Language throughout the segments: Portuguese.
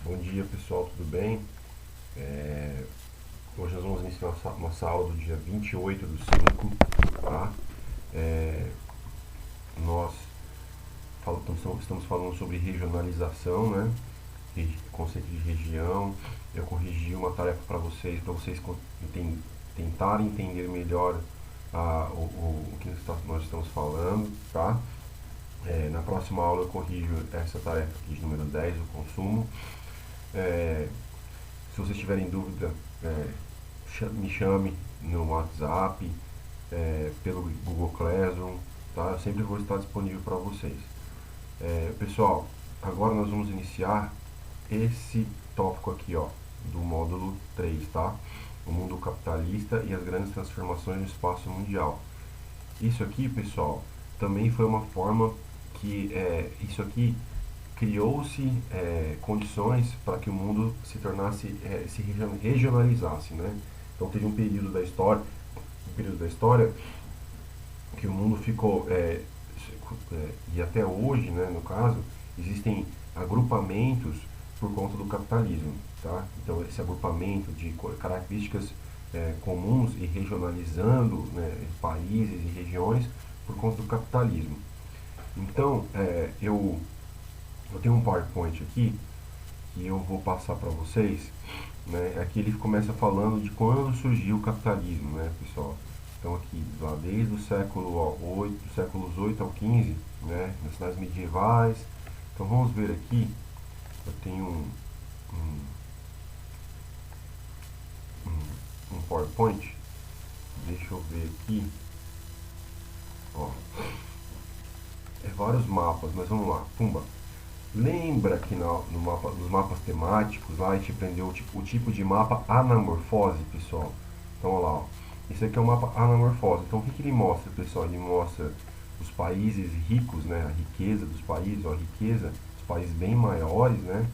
Bom dia pessoal, tudo bem? Hoje nós vamos iniciar nossa aula do dia 28/5, tá? É, nós estamos falando sobre regionalização, né? Conceito de região. Eu corrigi uma tarefa para vocês tentarem entender melhor o que nós estamos falando, tá? Na próxima aula eu corrijo essa tarefa aqui de número 10, o consumo. É, Se vocês tiverem dúvida, me chame no WhatsApp, pelo Google Classroom, tá? Eu sempre vou estar disponível para vocês. Pessoal, agora nós vamos iniciar esse tópico aqui, ó, do módulo 3, tá? O mundo capitalista e as grandes transformações no espaço mundial. Isso aqui, pessoal, também foi uma forma que isso aqui criou-se condições para que o mundo se tornasse, se regionalizasse, né? Então teve um período da história que o mundo ficou, e até hoje, né, no caso, existem agrupamentos por conta do capitalismo, tá? Então esse agrupamento de características comuns e regionalizando, né, países e regiões por conta do capitalismo. Então eu tenho um PowerPoint aqui que eu vou passar para vocês, né? Aqui ele começa falando de quando surgiu o capitalismo, né, pessoal? Então aqui, lá desde o século 8, dos séculos 8 ao 15, né, nas cidades medievais. Então vamos ver aqui, eu tenho um PowerPoint, deixa eu ver aqui, ó, vários mapas, mas vamos lá, pumba. Lembra que no mapa, nos mapas temáticos, lá a gente aprendeu o tipo de mapa anamorfose, pessoal? Então, olha lá, ó. Esse aqui é o mapa anamorfose. Então, o que ele mostra, pessoal? Ele mostra os países ricos, né? A riqueza dos países, ó, a riqueza, os países bem maiores, né?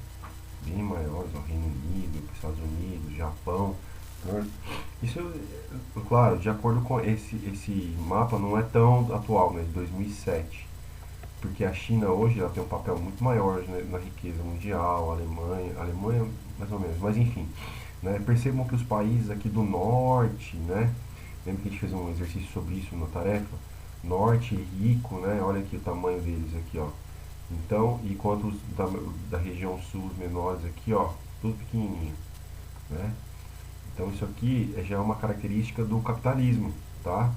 Bem maiores, ó, Reino Unido, Estados Unidos, Japão, né? Isso, claro, de acordo com esse mapa, não é tão atual, né? De 2007, porque a China hoje ela tem um papel muito maior, né, na riqueza mundial, a Alemanha mais ou menos, mas enfim, né, percebam que os países aqui do norte, né, lembra que a gente fez um exercício sobre isso na tarefa, norte rico, né, olha aqui o tamanho deles aqui, ó, então, enquanto os da região sul, os menores aqui, ó, tudo pequenininho, né, então isso aqui já é uma característica do capitalismo, tá?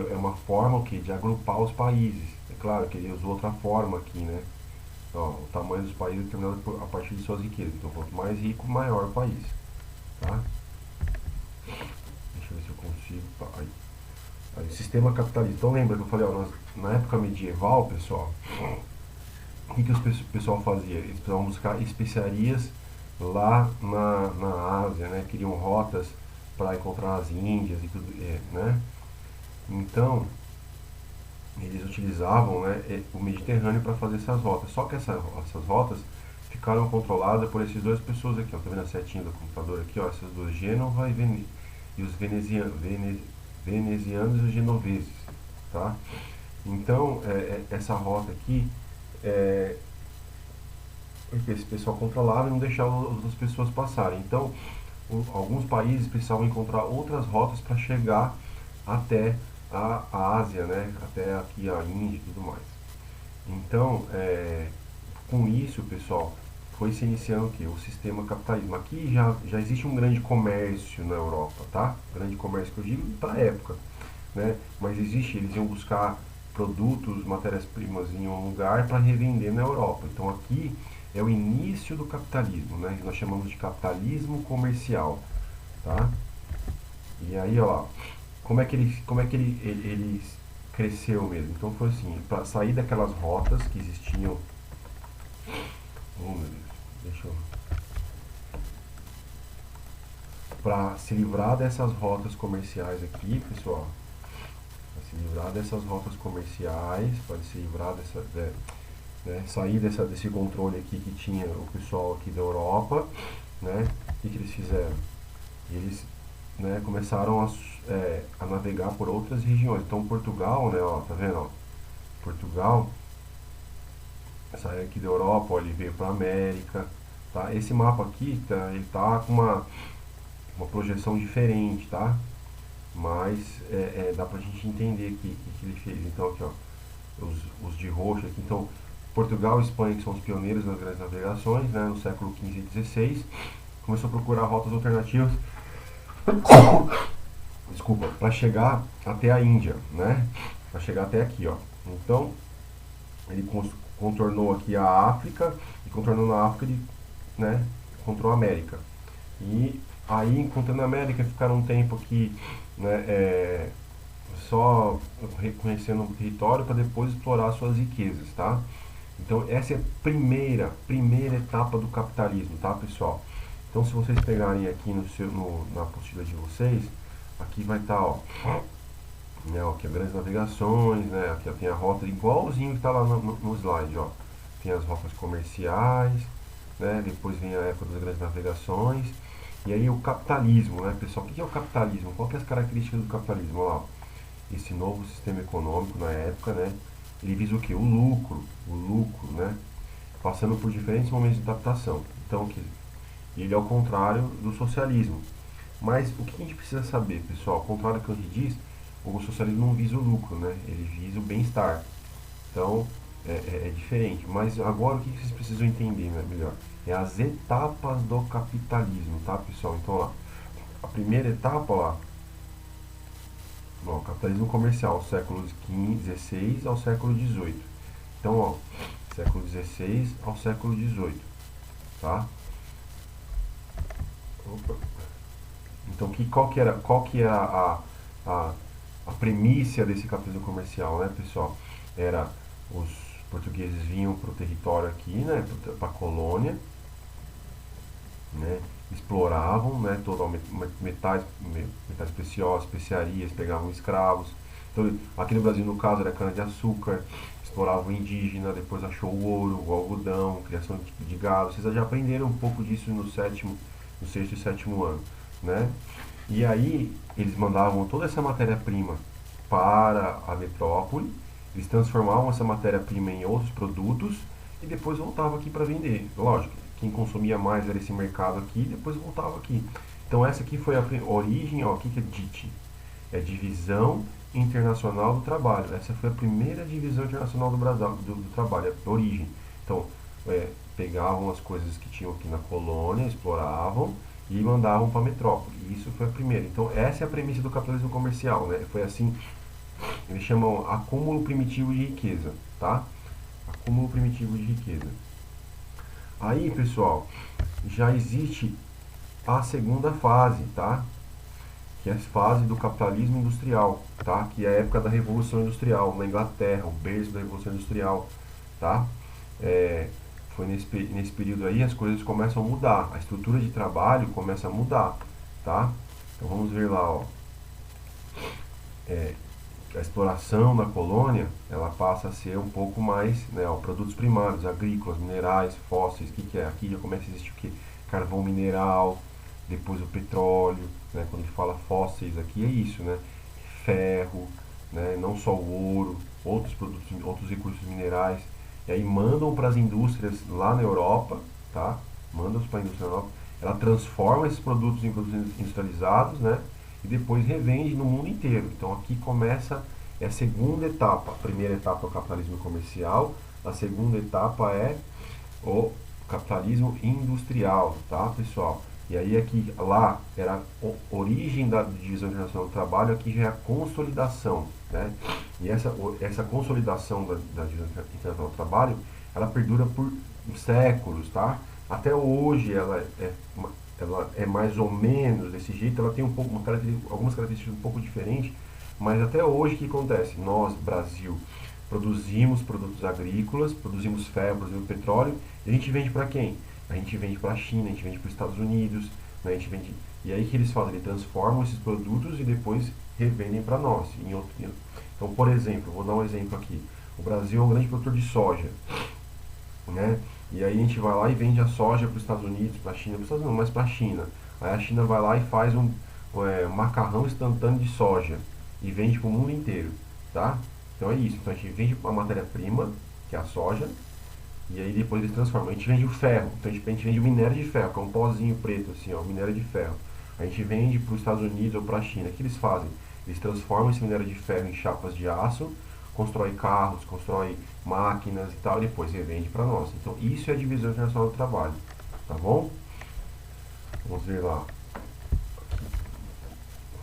É uma forma o quê? De agrupar os países. É claro que ele usou outra forma aqui, né? Ó, o tamanho dos países é determinado a partir de suas riquezas. Então, quanto mais rico, maior o país. Tá? Deixa eu ver se eu consigo. Tá, aí, sistema capitalista. Então, lembra que eu falei, ó, na época medieval, pessoal, o pessoal fazia? Eles precisavam buscar especiarias lá na Ásia, né? Queriam rotas para encontrar as Índias e tudo, né? Então, eles utilizavam, né, o Mediterrâneo para fazer essas rotas. Só que essas rotas ficaram controladas por essas duas pessoas aqui, ó. Tá vendo a setinha do computador aqui, ó? Essas duas, Gênova e os venezianos e os genoveses, tá? Então, essa rota aqui, é, esse pessoal controlava e não deixava as outras pessoas passarem. Então, alguns países precisavam encontrar outras rotas para chegar até a Ásia, né? Até aqui a Índia e tudo mais. Então, com isso, pessoal, foi se iniciando o que? O sistema capitalismo. Aqui já existe um grande comércio na Europa, tá? Grande comércio que eu digo para a época, né? Mas existe, eles iam buscar produtos, matérias-primas em um lugar para revender na Europa. Então aqui é o início do capitalismo, né? Que nós chamamos de capitalismo comercial, tá? E aí, ó, ele cresceu mesmo. Então foi assim, para sair daquelas rotas que existiam. Oh meu Deus, deixa eu. Para se livrar dessas rotas comerciais aqui, pessoal. Para se livrar dessas rotas comerciais, para se livrar né, sair desse controle aqui que tinha o pessoal aqui da Europa, né? O que eles fizeram? Eles, né, começaram a navegar por outras regiões. Então Portugal, né, ó, tá vendo? Ó? Portugal saiu aqui da Europa, ó, ele veio para a América, tá? Esse mapa aqui, tá, ele tá com uma projeção diferente, tá? Mas dá pra gente entender aqui o que ele fez. Então aqui, ó, os de roxo aqui. Então, Portugal e Espanha, que são os pioneiros nas grandes navegações, né, no século XV e XVI, começou a procurar rotas alternativas, desculpa, para chegar até a Índia, né? Para chegar até aqui, ó. Então, ele contornou aqui a África e contornou na África, ele, né, contornou a América. E aí, encontrando a América, ficaram um tempo aqui, né, só reconhecendo o território para depois explorar suas riquezas, tá? Então, essa é a primeira etapa do capitalismo, tá, pessoal? Então, se vocês pegarem aqui na apostila de vocês, aqui vai estar, ó, né, ó, aqui grandes navegações, né, aqui ó, tem a rota igualzinho que está lá no slide, ó. Tem as rotas comerciais, né, depois vem a época das grandes navegações, e aí o capitalismo, né, pessoal? O que é o capitalismo? Qual que é as características do capitalismo? Olha lá, esse novo sistema econômico na época, né, ele visa o que? O lucro, né, passando por diferentes momentos de adaptação. Então, ele é o contrário do socialismo. Mas o que a gente precisa saber, pessoal? Ao contrário do que eu te disse, o socialismo não visa o lucro, né? Ele visa o bem-estar. Então, é diferente. Mas agora o que vocês precisam entender, né, melhor? É as etapas do capitalismo, tá, pessoal? Então, lá, a primeira etapa, lá, ó, capitalismo comercial, século XV, XVI ao século XVIII. Então, ó, século XVI ao século XVIII, tá? Opa. Então, qual que era a premissa desse capitalismo comercial, né, pessoal? Era os portugueses vinham para o território aqui, né, para a colônia, né, exploravam, né, metais preciosos, especiarias, pegavam escravos. Então, aqui no Brasil, no caso, era cana-de-açúcar, explorava o indígena, depois achou o ouro, o algodão, criação de gado. Vocês já aprenderam um pouco disso no sexto e sétimo ano, né? E aí eles mandavam toda essa matéria-prima para a metrópole, eles transformavam essa matéria-prima em outros produtos e depois voltava aqui para vender. Lógico, quem consumia mais era esse mercado aqui e depois voltava aqui. Então essa aqui foi a origem, ó, o que é DIT? É Divisão Internacional do Trabalho. Essa foi a primeira divisão internacional do Brasil, do trabalho, a origem. Então, pegavam as coisas que tinham aqui na colônia, exploravam e mandavam para a metrópole. E isso foi a primeira. Então, essa é a premissa do capitalismo comercial, né? Foi assim, eles chamam acúmulo primitivo de riqueza, tá? Acúmulo primitivo de riqueza. Aí, pessoal, já existe a segunda fase, tá? Que é a fase do capitalismo industrial, tá? Que é a época da Revolução Industrial na Inglaterra, o berço da Revolução Industrial, tá? Foi nesse período aí as coisas começam a mudar, a estrutura de trabalho começa a mudar, tá? Então vamos ver lá, ó. A exploração da colônia, ela passa a ser um pouco mais, né, ó, produtos primários, agrícolas, minerais, fósseis, o que é? Aqui já começa a existir o que? Carvão mineral, depois o petróleo, né, quando a gente fala fósseis aqui é isso, né? Ferro, né, não só o ouro, outros produtos, outros recursos minerais. E aí mandam para as indústrias lá na Europa, tá? Mandam para a indústria na Europa. Ela transforma esses produtos em produtos industrializados, né? E depois revende no mundo inteiro. Então aqui começa a segunda etapa. A primeira etapa é o capitalismo comercial, a segunda etapa é o capitalismo industrial, tá, pessoal? E aí aqui, lá era a origem da divisão internacional do trabalho, aqui já é a consolidação, né? E essa consolidação da divisão internacional do trabalho, ela perdura por séculos, tá? Até hoje ela é mais ou menos desse jeito, ela tem um pouco, algumas características um pouco diferentes, mas até hoje o que acontece? Nós, Brasil, produzimos produtos agrícolas, produzimos ferro, produzimos petróleo, e a gente vende para quem? A gente vende para a China, a gente vende para os Estados Unidos, né? A gente vende, e aí o que eles fazem? Eles transformam esses produtos e depois revendem para nós. Então, por exemplo, vou dar um exemplo aqui. O Brasil é um grande produtor de soja, né? E aí a gente vai lá e vende a soja para os Estados Unidos, para a China, para os Estados Unidos, mas para a China. Aí a China vai lá e faz um macarrão instantâneo de soja e vende para o mundo inteiro, tá? Então é isso. Então a gente vende a matéria-prima, que é a soja, E aí depois eles transformam. A gente vende o ferro, então a gente vende o minério de ferro, que é um pozinho preto assim, ó, minério de ferro. A gente vende para os Estados Unidos ou para a China. O que eles fazem? Eles transformam esse minério de ferro em chapas de aço, constrói carros, constrói máquinas e tal, e depois revende para nós. Então isso é a divisão internacional do trabalho, tá bom? Vamos ver lá.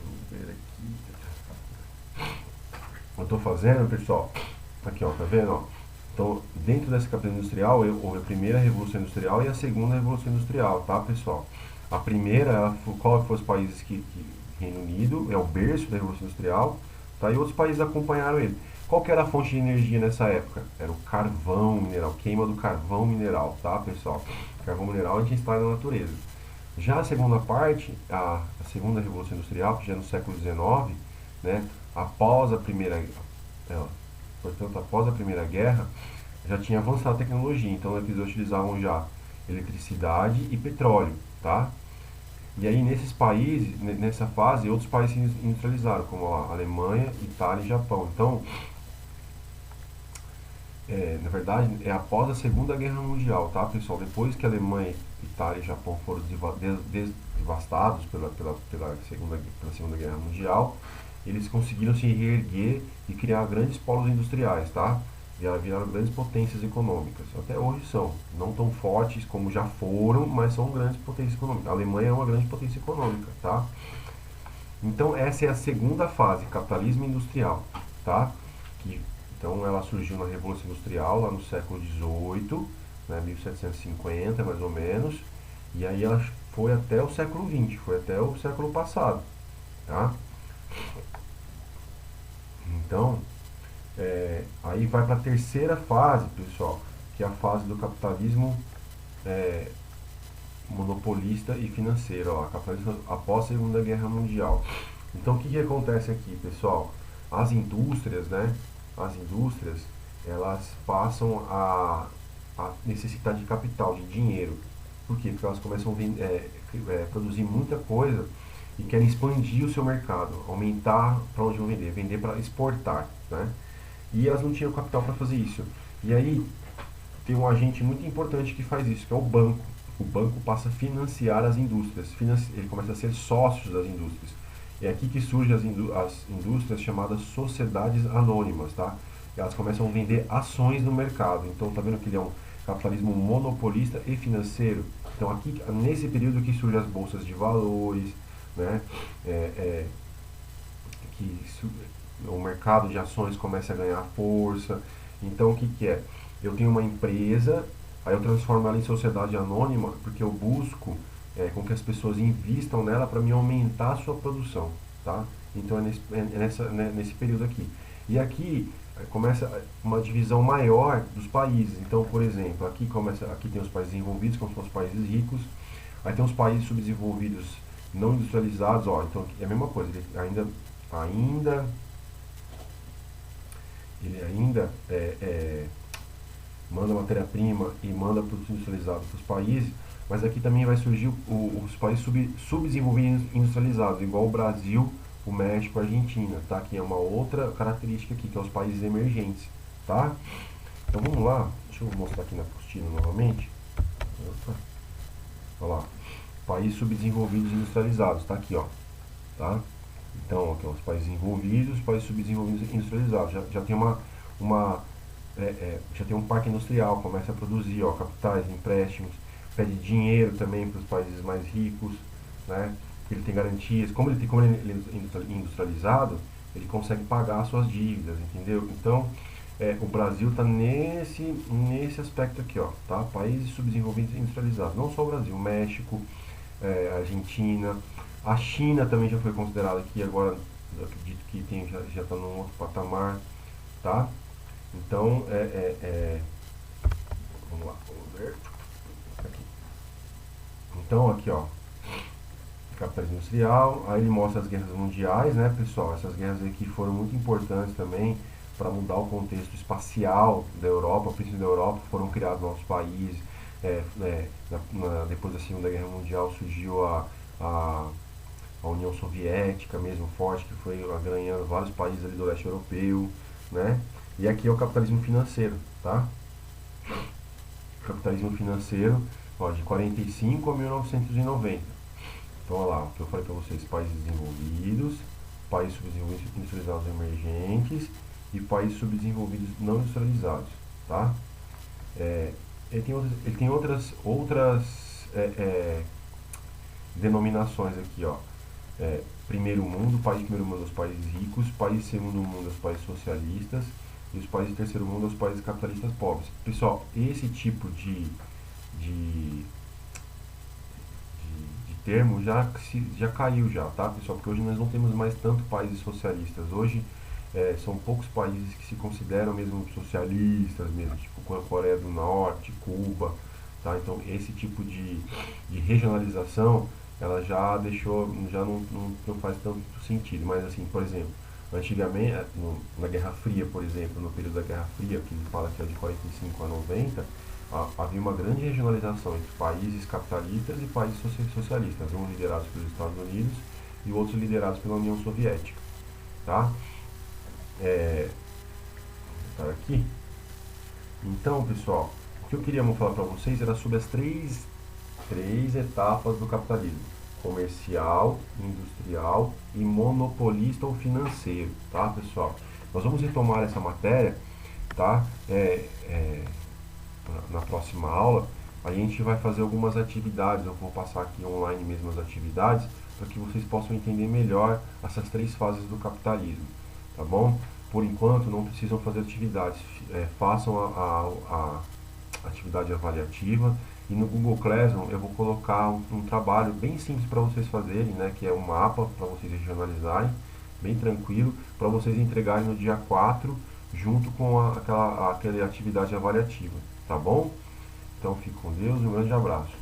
Vamos ver aqui. Eu estou fazendo, pessoal. Aqui, ó, tá vendo? Ó? Então, dentro dessa capitalismo industrial, houve a primeira revolução industrial e a segunda revolução industrial, tá, pessoal? A primeira, qual foram os países Reino Unido é o berço da revolução industrial, tá? E outros países acompanharam ele. Qual que era a fonte de energia nessa época? Era o carvão mineral, queima do carvão mineral, tá, pessoal? Carvão mineral a gente está na natureza. Já a segunda parte, a segunda revolução industrial, que já é no século XIX, né, após a primeira, portanto, após a Primeira Guerra, já tinha avançado a tecnologia, então eles utilizavam já eletricidade e petróleo, tá? E aí nesses países, nessa fase, outros países se industrializaram, como a Alemanha, Itália e Japão. Então, na verdade, é após a Segunda Guerra Mundial, tá, pessoal? Depois que a Alemanha, Itália e Japão foram devastados pela Segunda Guerra Mundial, eles conseguiram se reerguer e criar grandes polos industriais, tá? Viraram grandes potências econômicas. Até hoje são. Não tão fortes como já foram, mas são grandes potências econômicas. A Alemanha é uma grande potência econômica, tá? Então essa é a segunda fase, capitalismo industrial, tá? Então ela surgiu na Revolução Industrial, lá no século XVIII, né, 1750 mais ou menos, e aí ela foi até o século XX, foi até o século passado, tá? Então, aí vai para a terceira fase, pessoal, que é a fase do capitalismo monopolista e financeiro, ó, capitalismo após a Segunda Guerra Mundial. Então, o que acontece aqui, pessoal? As indústrias, né? As indústrias, elas passam a necessitar de capital, de dinheiro. Por quê? Porque elas começam a produzir muita coisa e querem expandir o seu mercado, aumentar para onde vão vender para exportar, né? E elas não tinham capital para fazer isso. E aí tem um agente muito importante que faz isso, que é o banco. O banco passa a financiar as indústrias, ele começa a ser sócio das indústrias. É aqui que surgem as indústrias chamadas sociedades anônimas, tá? Elas começam a vender ações no mercado. Então, tá vendo que ele é um capitalismo monopolista e financeiro? Então, aqui, nesse período que surgem as bolsas de valores, né? Que o mercado de ações começa a ganhar força. Então, o que é? Eu tenho uma empresa, aí eu transformo ela em sociedade anônima, porque eu busco com que as pessoas invistam nela para me aumentar a sua produção, tá? Então nesse período aqui. E aqui começa uma divisão maior dos países. Então, por exemplo, aqui tem os países desenvolvidos, como são os países ricos. Aí tem os países subdesenvolvidos não industrializados, ó. Então é a mesma coisa. Ele ainda manda matéria-prima e manda produto industrializado para os países, mas aqui também vai surgir os países subdesenvolvidos industrializados, igual o Brasil, o México, a Argentina, tá? Que é uma outra característica aqui, que é os países emergentes, tá? Então vamos lá, deixa eu mostrar aqui na apostila novamente. Opa. Olha lá, países subdesenvolvidos industrializados, tá aqui, ó, tá? Então, aqui, ó, os países envolvidos, os países subdesenvolvidos industrializados, já tem já tem um parque industrial, começa a produzir, ó, capitais, empréstimos, pede dinheiro também para os países mais ricos, né? Ele tem garantias, como ele é industrializado, ele consegue pagar as suas dívidas, entendeu? Então, o Brasil está nesse aspecto aqui, ó, tá? Países subdesenvolvidos e industrializados, não só o Brasil, o México, a Argentina, a China também já foi considerada aqui, agora eu acredito que já está num outro patamar, tá? Então, vamos lá, vamos ver. Aqui. Então, aqui, ó, capitalismo industrial, aí ele mostra as guerras mundiais, né, pessoal? Essas guerras aqui foram muito importantes também para mudar o contexto espacial da Europa, principalmente da Europa, foram criados novos países. Depois da Segunda Guerra Mundial surgiu a União Soviética mesmo forte, que foi ganhando vários países ali do leste europeu, né? E aqui é o capitalismo financeiro, tá? capitalismo financeiro, ó, de 45 a 1990. Então, olha lá, o que eu falei para vocês: países desenvolvidos, países subdesenvolvidos, industrializados emergentes e países subdesenvolvidos não industrializados, tá? Ele tem outras denominações aqui, ó. Primeiro mundo, país de primeiro mundo, os países ricos, país de segundo mundo, os países socialistas, e os países de terceiro mundo, os países capitalistas pobres. Pessoal, esse tipo de termo já caiu já, tá, pessoal? Porque hoje nós não temos mais tanto países socialistas. Hoje são poucos países que se consideram mesmo socialistas, mesmo, tipo a Coreia do Norte, Cuba, tá? Então esse tipo de regionalização, ela já deixou, já não faz tanto sentido. Mas assim, por exemplo, antigamente, na Guerra Fria, por exemplo, no período da Guerra Fria, que ele fala que é de 45 a 90, havia uma grande regionalização entre países capitalistas e países socialistas, uns liderados pelos Estados Unidos e outros liderados pela União Soviética, tá? Vou botar aqui. Então, pessoal, o que eu queria falar para vocês era sobre as três etapas do capitalismo: comercial, industrial e monopolista ou financeiro, tá, pessoal? Nós vamos retomar essa matéria, tá? Na próxima aula. A gente vai fazer algumas atividades, eu vou passar aqui online mesmo as atividades, para que vocês possam entender melhor essas três fases do capitalismo, tá bom? Por enquanto, não precisam fazer atividades, façam a atividade avaliativa, e no Google Classroom eu vou colocar um trabalho bem simples para vocês fazerem, né, que é um mapa para vocês regionalizarem, bem tranquilo, para vocês entregarem no dia 4, junto com aquela atividade avaliativa, tá bom? Então fique com Deus e um grande abraço.